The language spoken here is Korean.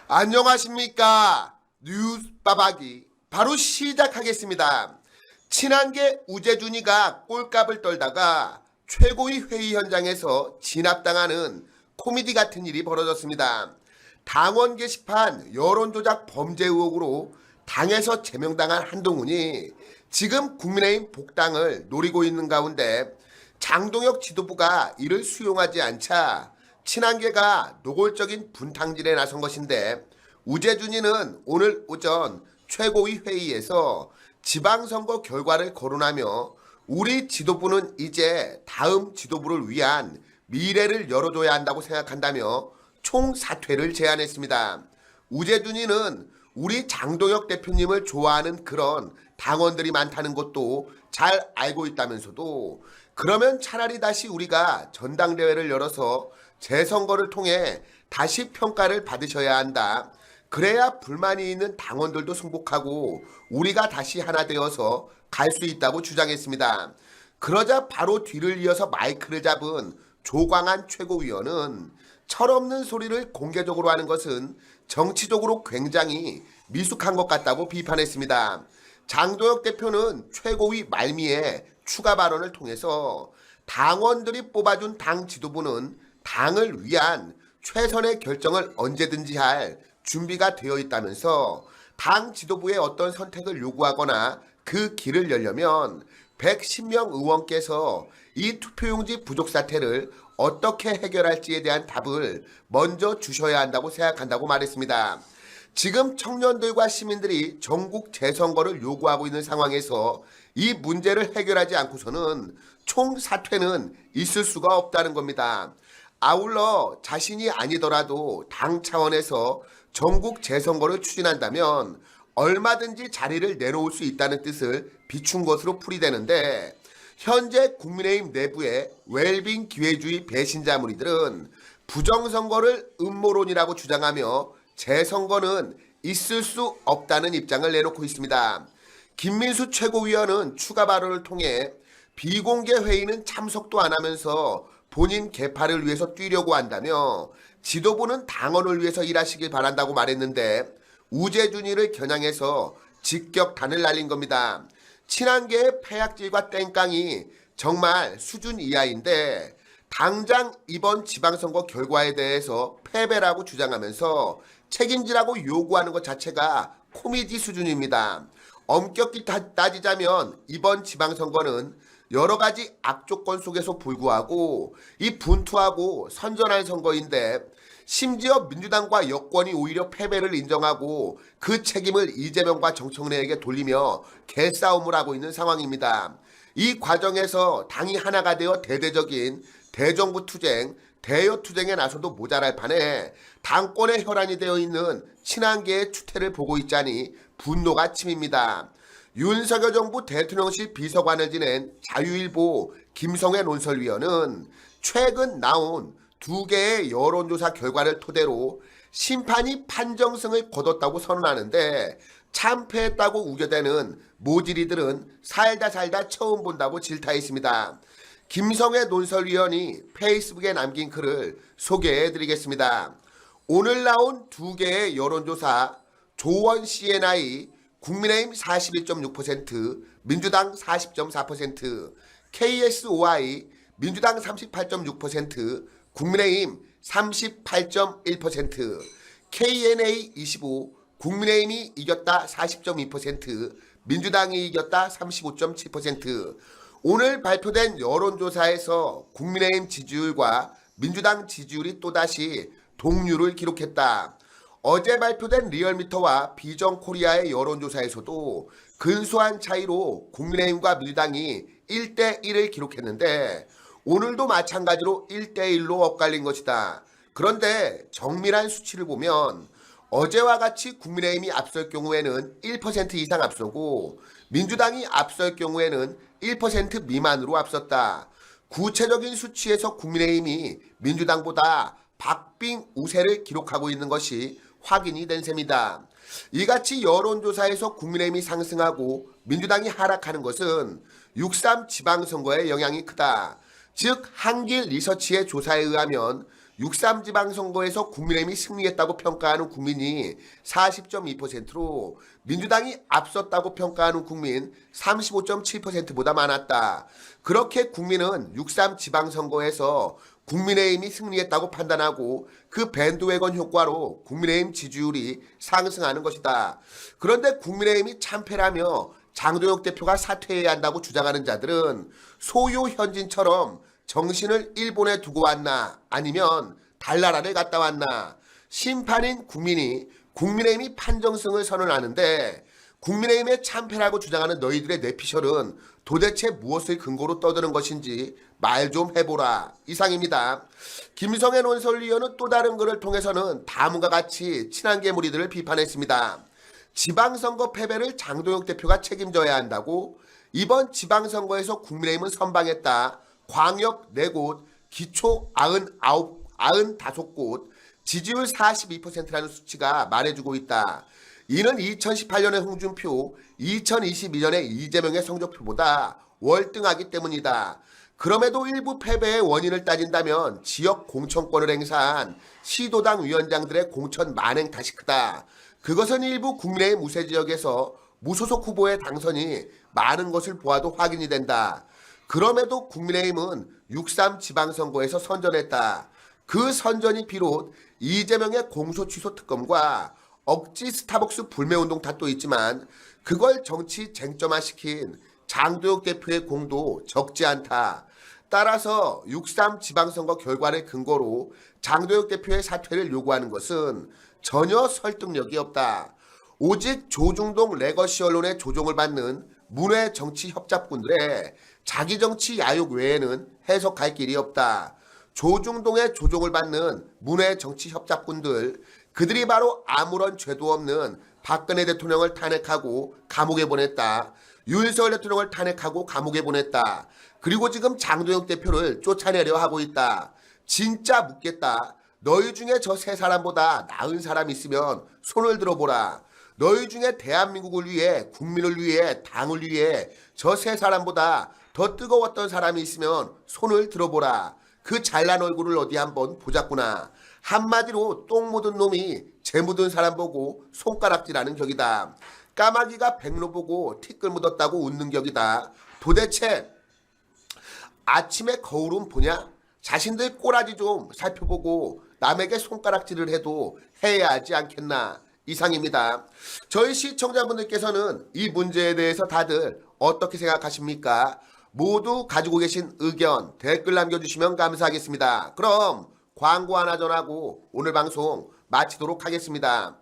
안녕하십니까. 뉴스 빠박이 바로 시작하겠습니다. 친한계 우재준이가 꼴값을 떨다가 최고위 회의 현장에서 진압당하는 코미디 같은 일이 벌어졌습니다. 당원 게시판 여론조작 범죄 의혹으로 당에서 제명당한 한동훈이 지금 국민의힘 복당을 노리고 있는 가운데 장동혁 지도부가 이를 수용하지 않자 친한계가 노골적인 분탕질에 나선 것인데, 우재준이는 오늘 오전 최고위 회의에서 지방선거 결과를 거론하며 우리 지도부는 이제 다음 지도부를 위한 미래를 열어줘야 한다고 생각한다며 총사퇴를 제안했습니다. 우재준이는 우리 장동혁 대표님을 좋아하는 그런 당원들이 많다는 것도 잘 알고 있다면서도, 그러면 차라리 다시 우리가 전당대회를 열어서 재선거를 통해 다시 평가를 받으셔야 한다. 그래야 불만이 있는 당원들도 승복하고 우리가 다시 하나 되어서 갈 수 있다고 주장했습니다. 그러자 바로 뒤를 이어서 마이크를 잡은 조광한 최고위원은 철없는 소리를 공개적으로 하는 것은 정치적으로 굉장히 미숙한 것 같다고 비판했습니다. 장동혁 대표는 최고위 말미에 추가 발언을 통해서 당원들이 뽑아준 당 지도부는 당을 위한 최선의 결정을 언제든지 할 준비가 되어 있다면서 당 지도부에 어떤 선택을 요구하거나 그 길을 열려면 110명 의원께서 이 투표용지 부족 사태를 어떻게 해결할지에 대한 답을 먼저 주셔야 한다고 생각한다고 말했습니다. 지금 청년들과 시민들이 전국 재선거를 요구하고 있는 상황에서 이 문제를 해결하지 않고서는 총사퇴는 있을 수가 없다는 겁니다. 아울러 자신이 아니더라도 당 차원에서 전국 재선거를 추진한다면 얼마든지 자리를 내놓을 수 있다는 뜻을 비춘 것으로 풀이되는데, 현재 국민의힘 내부의 웰빙 기회주의 배신자 무리들은 부정선거를 음모론이라고 주장하며 재선거는 있을 수 없다는 입장을 내놓고 있습니다. 김민수 최고위원은 추가 발언을 통해 비공개 회의는 참석도 안 하면서 본인 개파를 위해서 뛰려고 한다며 지도부는 당원을 위해서 일하시길 바란다고 말했는데, 우재준이를 겨냥해서 직격탄을 날린 겁니다. 친한계의 패약질과 땡깡이 정말 수준 이하인데, 당장 이번 지방선거 결과에 대해서 패배라고 주장하면서 책임지라고 요구하는 것 자체가 코미디 수준입니다. 엄격히 따지자면 이번 지방선거는 여러 가지 악조건 속에서 불구하고 이 분투하고 선전할 선거인데, 심지어 민주당과 여권이 오히려 패배를 인정하고 그 책임을 이재명과 정청래에게 돌리며 개싸움을 하고 있는 상황입니다. 이 과정에서 당이 하나가 되어 대대적인 대정부 투쟁, 대여 투쟁에 나서도 모자랄 판에 당권의 혈안이 되어 있는 친한계의 추태를 보고 있자니 분노가 치밉니다. 윤석열 정부 대통령실 비서관을 지낸 자유일보 김성애 논설위원은 최근 나온 2개의 여론조사 결과를 토대로 심판이 판정승을 거뒀다고 선언하는데, 참패했다고 우겨대는 모질이들은 살다 처음 본다고 질타했습니다. 김성애 논설위원이 페이스북에 남긴 글을 소개해드리겠습니다. 오늘 나온 2개의 여론조사, 조원 CNI 국민의힘 41.6%, 민주당 40.4%, KSOI 민주당 38.6%, 국민의힘 38.1%, KNA25 국민의힘이 이겼다 40.2%, 민주당이 이겼다 35.7%. 오늘 발표된 여론조사에서 국민의힘 지지율과 민주당 지지율이 또다시 동률을 기록했다. 어제 발표된 리얼미터와 비전코리아의 여론조사에서도 근소한 차이로 국민의힘과 민주당이 1대1을 기록했는데, 오늘도 마찬가지로 1대1로 엇갈린 것이다. 그런데 정밀한 수치를 보면 어제와 같이 국민의힘이 앞설 경우에는 1% 이상 앞서고 민주당이 앞설 경우에는 1% 미만으로 앞섰다. 구체적인 수치에서 국민의힘이 민주당보다 박빙 우세를 기록하고 있는 것이 확인이 된 셈이다. 이같이 여론조사에서 국민의힘이 상승하고 민주당이 하락하는 것은 6.3 지방선거의 영향이 크다. 즉 한길 리서치의 조사에 의하면 6.3 지방선거에서 국민의힘이 승리했다고 평가하는 국민이 40.2%로 민주당이 앞섰다고 평가하는 국민 35.7%보다 많았다. 그렇게 국민은 6.3 지방선거에서 국민의힘이 승리했다고 판단하고 그 밴드웨건 효과로 국민의힘 지지율이 상승하는 것이다. 그런데 국민의힘이 참패라며 장동혁 대표가 사퇴해야 한다고 주장하는 자들은 소요 현진처럼 정신을 일본에 두고 왔나 아니면 달나라를 갔다 왔나. 심판인 국민이 국민의힘이 판정승을 선언하는데 국민의힘의 참패라고 주장하는 너희들의 뇌피셜은 도대체 무엇을 근거로 떠드는 것인지 말 좀 해보라. 이상입니다. 김성애 논설위원은 또 다른 글을 통해서는 다음과 같이 친한계 무리들을 비판했습니다. 지방선거 패배를 장동혁 대표가 책임져야 한다고. 이번 지방선거에서 국민의힘은 선방했다. 광역 4곳, 기초 95곳, 지지율 42%라는 수치가 말해주고 있다. 이는 2018년의 홍준표, 2022년의 이재명의 성적표보다 월등하기 때문이다. 그럼에도 일부 패배의 원인을 따진다면 지역 공천권을 행사한 시도당 위원장들의 공천 만행 탓이 크다. 그것은 일부 국민의힘 무세지역에서 무소속 후보의 당선이 많은 것을 보아도 확인이 된다. 그럼에도 국민의힘은 6.3 지방선거에서 선전했다. 그 선전이 비롯 이재명의 공소 취소 특검과 억지 스타벅스 불매운동 탓도 있지만 그걸 정치 쟁점화시킨 장동혁 대표의 공도 적지 않다. 따라서 6.3 지방선거 결과를 근거로 장동혁 대표의 사퇴를 요구하는 것은 전혀 설득력이 없다. 오직 조중동 레거시 언론의 조종을 받는 문외 정치 협잡꾼들의 자기 정치 야욕 외에는 해석할 길이 없다. 조중동의 조종을 받는 문외 정치 협잡꾼들, 그들이 바로 아무런 죄도 없는 박근혜 대통령을 탄핵하고 감옥에 보냈다. 윤석열 대통령을 탄핵하고 감옥에 보냈다. 그리고 지금 장동혁 대표를 쫓아내려 하고 있다. 진짜 묻겠다. 너희 중에 저 세 사람보다 나은 사람 있으면 손을 들어보라. 너희 중에 대한민국을 위해, 국민을 위해, 당을 위해 저 세 사람보다 더 뜨거웠던 사람이 있으면 손을 들어보라. 그 잘난 얼굴을 어디 한번 보자꾸나. 한마디로 똥 묻은 놈이 재 묻은 사람 보고 손가락질하는 격이다. 까마귀가 백로 보고 티끌 묻었다고 웃는 격이다. 도대체 아침에 거울은 보냐? 자신들 꼬라지 좀 살펴보고 남에게 손가락질을 해도 해야 하지 않겠나. 이상입니다. 저희 시청자분들께서는 이 문제에 대해서 다들 어떻게 생각하십니까? 모두 가지고 계신 의견 댓글 남겨주시면 감사하겠습니다. 그럼 광고 하나 전하고 오늘 방송 마치도록 하겠습니다.